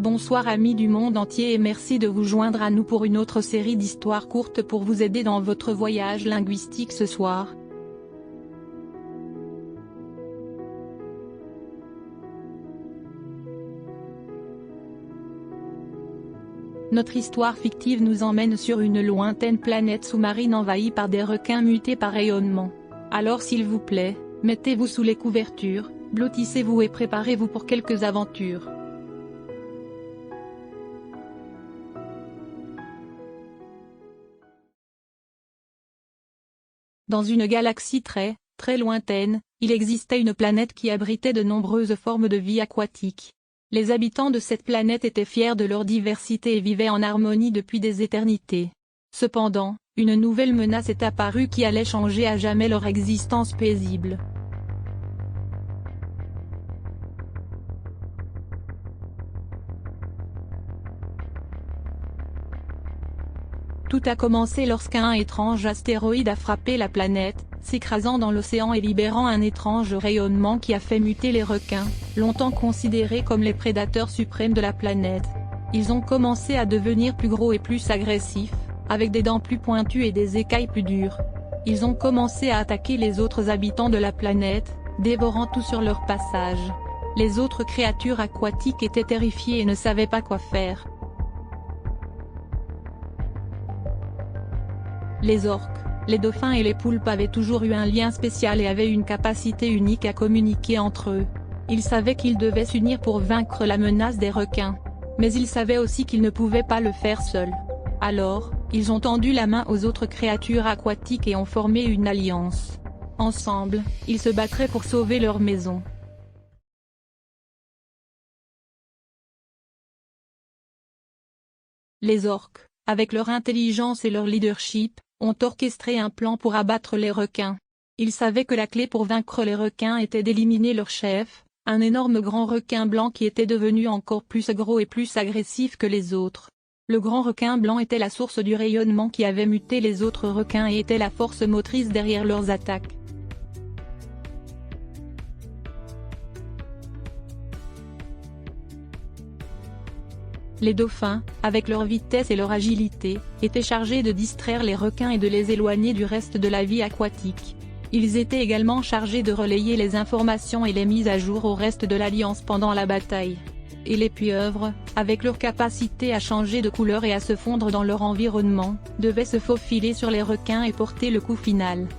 Bonsoir amis du monde entier et merci de vous joindre à nous pour une autre série d'histoires courtes pour vous aider dans votre voyage linguistique ce soir. Notre histoire fictive nous emmène sur une lointaine planète sous-marine envahie par des requins mutés par rayonnement. Alors s'il vous plaît, mettez-vous sous les couvertures, blottissez-vous et préparez-vous pour quelques aventures. Dans une galaxie très lointaine, il existait une planète qui abritait de nombreuses formes de vie aquatique. Les habitants de cette planète étaient fiers de leur diversité et vivaient en harmonie depuis des éternités. Cependant, une nouvelle menace est apparue qui allait changer à jamais leur existence paisible. Tout a commencé lorsqu'un étrange astéroïde a frappé la planète, s'écrasant dans l'océan et libérant un étrange rayonnement qui a fait muter les requins, longtemps considérés comme les prédateurs suprêmes de la planète. Ils ont commencé à devenir plus gros et plus agressifs, avec des dents plus pointues et des écailles plus dures. Ils ont commencé à attaquer les autres habitants de la planète, dévorant tout sur leur passage. Les autres créatures aquatiques étaient terrifiées et ne savaient pas quoi faire. Les orques, les dauphins et les poulpes avaient toujours eu un lien spécial et avaient une capacité unique à communiquer entre eux. Ils savaient qu'ils devaient s'unir pour vaincre la menace des requins. Mais ils savaient aussi qu'ils ne pouvaient pas le faire seuls. Alors, ils ont tendu la main aux autres créatures aquatiques et ont formé une alliance. Ensemble, ils se battraient pour sauver leur maison. Les orques, avec leur intelligence et leur leadership, ont orchestré un plan pour abattre les requins. Ils savaient que la clé pour vaincre les requins était d'éliminer leur chef, un énorme grand requin blanc qui était devenu encore plus gros et plus agressif que les autres. Le grand requin blanc était la source du rayonnement qui avait muté les autres requins et était la force motrice derrière leurs attaques. Les dauphins, avec leur vitesse et leur agilité, étaient chargés de distraire les requins et de les éloigner du reste de la vie aquatique. Ils étaient également chargés de relayer les informations et les mises à jour au reste de l'Alliance pendant la bataille. Et les pieuvres, avec leur capacité à changer de couleur et à se fondre dans leur environnement, devaient se faufiler sur les requins et porter le coup final.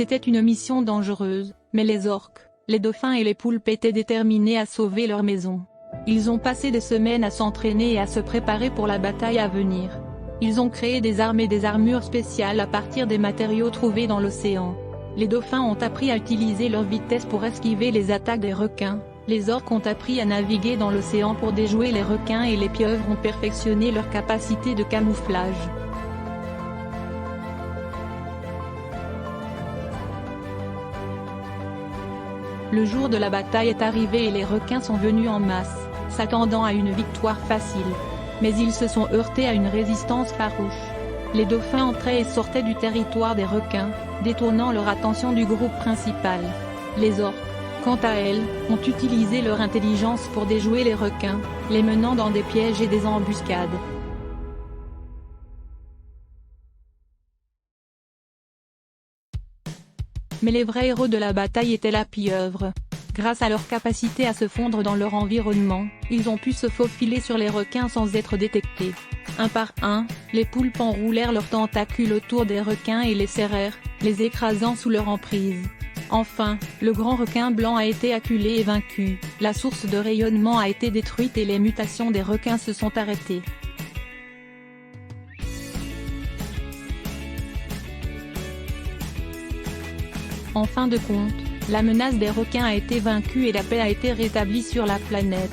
C'était une mission dangereuse, mais les orques, les dauphins et les poulpes étaient déterminés à sauver leur maison. Ils ont passé des semaines à s'entraîner et à se préparer pour la bataille à venir. Ils ont créé des armes et des armures spéciales à partir des matériaux trouvés dans l'océan. Les dauphins ont appris à utiliser leur vitesse pour esquiver les attaques des requins, les orques ont appris à naviguer dans l'océan pour déjouer les requins et les pieuvres ont perfectionné leur capacité de camouflage. Le jour de la bataille est arrivé et les requins sont venus en masse, s'attendant à une victoire facile. Mais ils se sont heurtés à une résistance farouche. Les dauphins entraient et sortaient du territoire des requins, détournant leur attention du groupe principal. Les orques, quant à elles, ont utilisé leur intelligence pour déjouer les requins, les menant dans des pièges et des embuscades. Mais les vrais héros de la bataille étaient la pieuvre. Grâce à leur capacité à se fondre dans leur environnement, ils ont pu se faufiler sur les requins sans être détectés. Un par un, les poulpes enroulèrent leurs tentacules autour des requins et les serrèrent, les écrasant sous leur emprise. Enfin, le grand requin blanc a été acculé et vaincu, la source de rayonnement a été détruite et les mutations des requins se sont arrêtées. En fin de compte, la menace des requins a été vaincue et la paix a été rétablie sur la planète.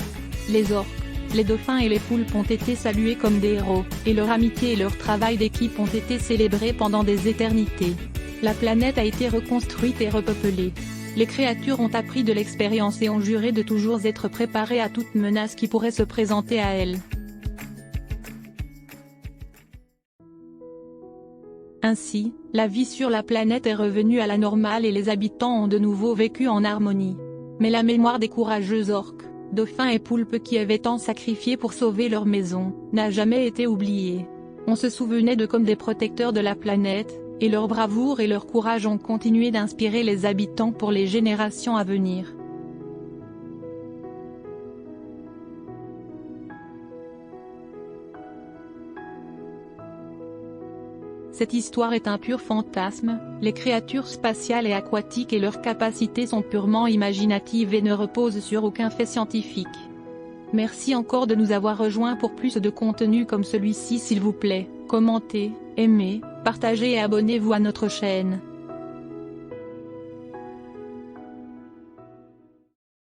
Les orques, les dauphins et les poulpes ont été salués comme des héros, et leur amitié et leur travail d'équipe ont été célébrés pendant des éternités. La planète a été reconstruite et repeuplée. Les créatures ont appris de l'expérience et ont juré de toujours être préparées à toute menace qui pourrait se présenter à elles. Ainsi, la vie sur la planète est revenue à la normale et les habitants ont de nouveau vécu en harmonie. Mais la mémoire des courageux orques, dauphins et poulpes qui avaient tant sacrifié pour sauver leur maison, n'a jamais été oubliée. On se souvenait d'eux comme des protecteurs de la planète, et leur bravoure et leur courage ont continué d'inspirer les habitants pour les générations à venir. Cette histoire est un pur fantasme, les créatures spatiales et aquatiques et leurs capacités sont purement imaginatives et ne reposent sur aucun fait scientifique. Merci encore de nous avoir rejoints pour plus de contenu comme celui-ci, s'il vous plaît, commentez, aimez, partagez et abonnez-vous à notre chaîne.